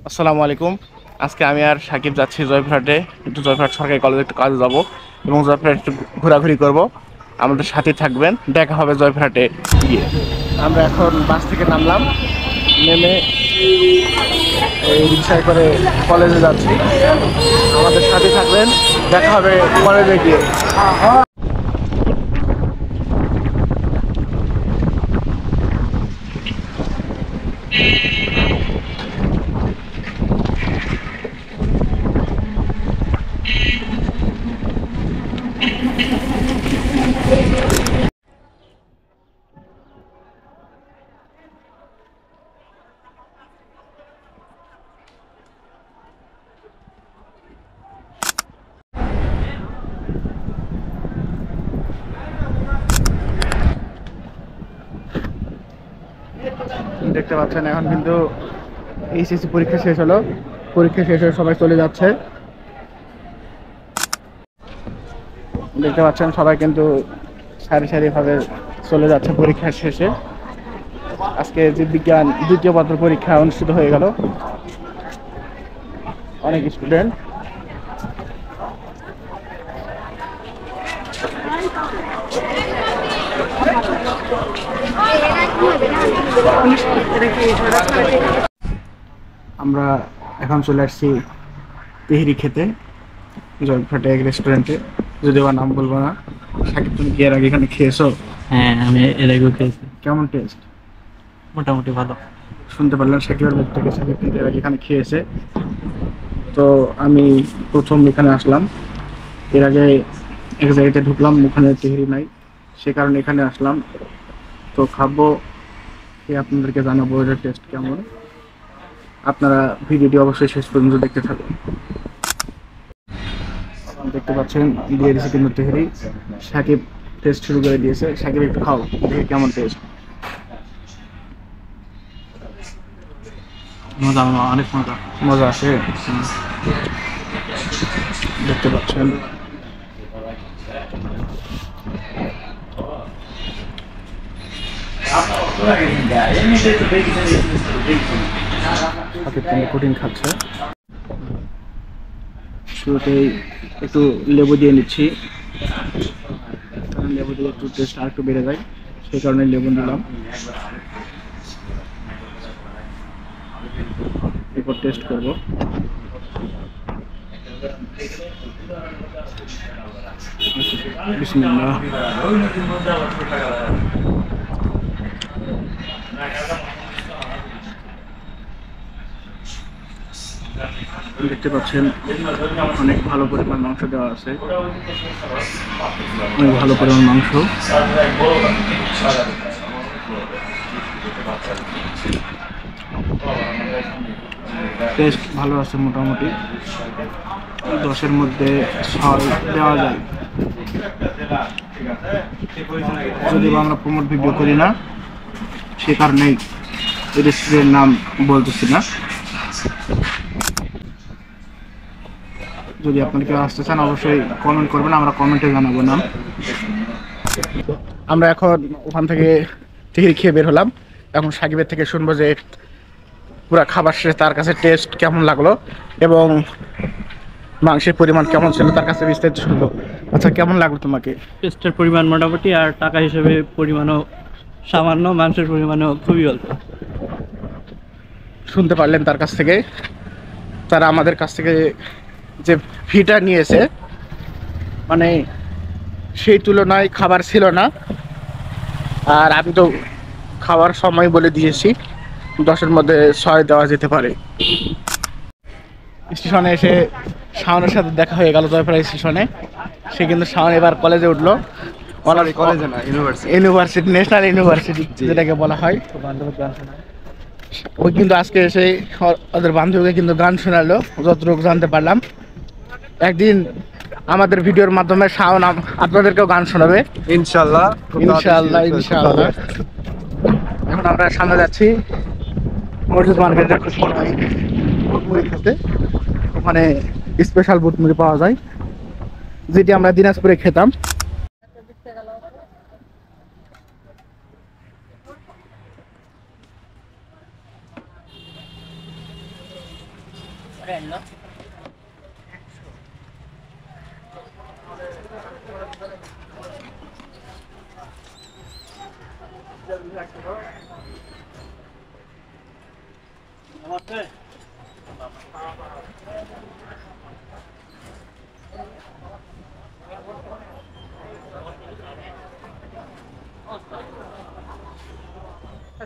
আসসালামু আলাইকুম। আজকে আমি আর সাকিব যাচ্ছি জয়পুরহাটে, একটু জয়পুরহাট সরকারি কলেজে একটু কাজে যাব এবং জয়পুরহাট একটু ঘোরাঘুরি করব। আমাদের সাথে থাকবেন, দেখা হবে জয়পুরহাটে গিয়ে। আমরা এখন বাস থেকে নামলাম, নেমে এই রিক্সায় করে কলেজে যাচ্ছি। আমাদের সাথে থাকবেন, দেখা হবে কলেজে গিয়ে। দেখতে পাচ্ছেন এখন কিন্তু এইচএসসি পরীক্ষা শেষ হলো, পরীক্ষা শেষ হয়ে সবাই চলে যাচ্ছে। দেখতে পাচ্ছেন সবাই কিন্তু সারি সারি ভাবে চলে যাচ্ছে পরীক্ষা শেষে। আজকে জীববিজ্ঞান দ্বিতীয় পত্র পরীক্ষা অনুষ্ঠিত হয়ে গেল। অনেক স্টুডেন্ট আমরা এখন চলে আসছি তেহরি খেতে, জয়পুরহাটে এক রেস্টুরেন্টে, যদিও বা নাম বলবো না। সাকিব, তুমি কি এর আগে এখানে খেয়েছো? হ্যাঁ, আমি এর আগেও খেয়েছি। কেমন টেস্ট? মোটামুটি ভালো। শুনতে পারলেন সাকিবের মুখ থেকে, সাকিব কিন্তু এর আগে এখানে খেয়েছে। তো আমি প্রথম এখানে আসলাম, এর আগে এক জায়গাতে ঢুকলাম, ওখানে তেহরি নাই, সে কারণে এখানে আসলাম। তো খাবো, আপনাদেরকে জানাবো এটার টেস্ট কেমন। আপনারা ভিডিওটি অবশ্যই শেষ পর্যন্ত দেখতে থাকুন। দেখতে পাচ্ছেন দিয়ে দিয়েছে কিন্তু তেহরি। সাকিব টেস্ট শুরু করে দিয়েছে। সাকিব, একটু খাও, দেখে কেমন টেস্ট। মজা, অনেক মজা। মজা আছে। দেখতে পাচ্ছেন সাকিব কিন্তু কঠিন খাচ্ছে। শুরুতেই একটু লেবু দিয়ে নিচ্ছি, লেবু দিয়ে একটু টেস্ট আর একটু বেড়ে যায়, সেই কারণে লেবু নিলাম। এরপর টেস্ট করব। বিসমিল্লাহ। দেখতে পাচ্ছেন অনেক ভালো পরিমাণ মাংস দেওয়া আছে, অনেক ভালো পরিমাণ মাংস। টেস্ট ভালো আছে, মোটামুটি 10-এর মধ্যে 6 দেওয়া যায়। যদিও আমরা প্রমোট ভিডিও করি না, সে কারণেই রেস্টুরেন্টের নাম বলতেছি না। যদি আপনারা কেউ আসতে চান অবশ্যই কমেন্ট করবেন, আমরা কমেন্টে জানাবো নাম। আমরা এখন ওখান থেকে টিকিট খেয়ে বের হলাম। এখন সাকিবের থেকে শুনবো যে পুরো খাবার শেষে তার কাছে টেস্ট কেমন লাগলো এবং মাংসের পরিমাণ কেমন ছিল, তার কাছে বিস্তারিত শুনবো। আচ্ছা, কেমন লাগলো তোমাকে? টেস্টের পরিমাণ মোটামুটি, আর টাকা হিসেবে পরিমাণও সামান্য, মাংসের পরিমাণও খুবই অল্প। শুনতে পারলেন তার কাছ থেকে, তারা আমাদের কাছ থেকে যে ফিটা নিয়েছে, মানে সেই তুলনায় খাবার ছিল না। আর আমি তো খাওয়ার সময় বলে দিয়েছি 10-এর মধ্যে 6 দেওয়া যেতে পারে। স্টেশনে এসে শাওনের সাথে দেখা হয়ে গেল জয়পুরহাট স্টেশনে। সে কিন্তু শাওন এবার কলেজে উঠলো, কলেজে না, ইউনিভার্সিটি। ইউনিভার্সিটি, ন্যাশনাল ইউনিভার্সিটি যেটাকে বলা হয়। ওই কিন্তু আজকে এসে ওদের বান্ধবীকে কিন্তু গান শোনালো, যতটুকু জানতে পারলাম। একদিন আমাদের ভিডিওর মাধ্যমে শাওন আপনাদেরকেও গান শোনাবে ইনশাআল্লাহ, ইনশাআল্লাহ ইনশাআল্লাহ। এখন আমরা সামনে যাচ্ছি মসজিদ মার্কেটের বুটমুড়ি খেতে। ওখানে স্পেশাল বুটমুড়ি পাওয়া যায়, যেটি আমরা দিনাজপুরে খেতাম।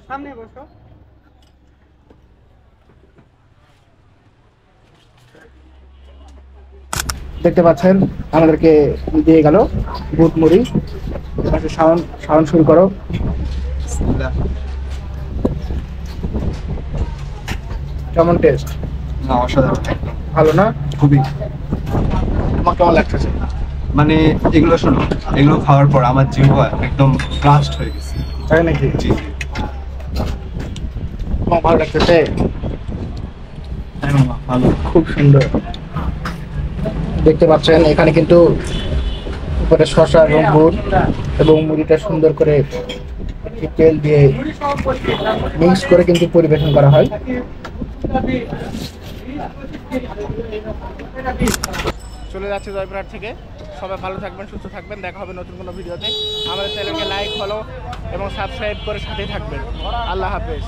সামনে বসো। দেখতে পাচ্ছেন আমাদেরকে দিয়ে গেল বুট মুড়ি। সাউন্ড সাউন্ড শুরু করো। বিসমিল্লাহ। কেমন টেস্ট? না, অসাধারণ। ভালো না? খুবই। তোমার কেমন লাগতেছে? মানে এগুলো শোনো, এগুলো খাওয়ার পর আমার জিহ্বা একদম ব্লাস্ট হয়ে গেছে। তাই নাকি? জি জি। তোমার ভালো লাগতেছে? হ্যাঁ মামা, ভালো। খুব সুন্দর। দেখতে পাচ্ছেন এখানে কিন্তু উপরে শসা এবং বুট এবং মুড়িটা সুন্দর করে তেল দিয়ে মিক্স করে কিন্তু পরিবেশন করা হয়। চলে যাচ্ছে জয়পুরহাট থেকে। সবাই ভালো থাকবেন, সুস্থ থাকবেন। দেখা হবে নতুন কোনো ভিডিওতে। আমাদের চ্যানেলকে লাইক, ফলো এবং সাবস্ক্রাইব করে সাথে থাকবেন। আল্লাহ হাফেজ।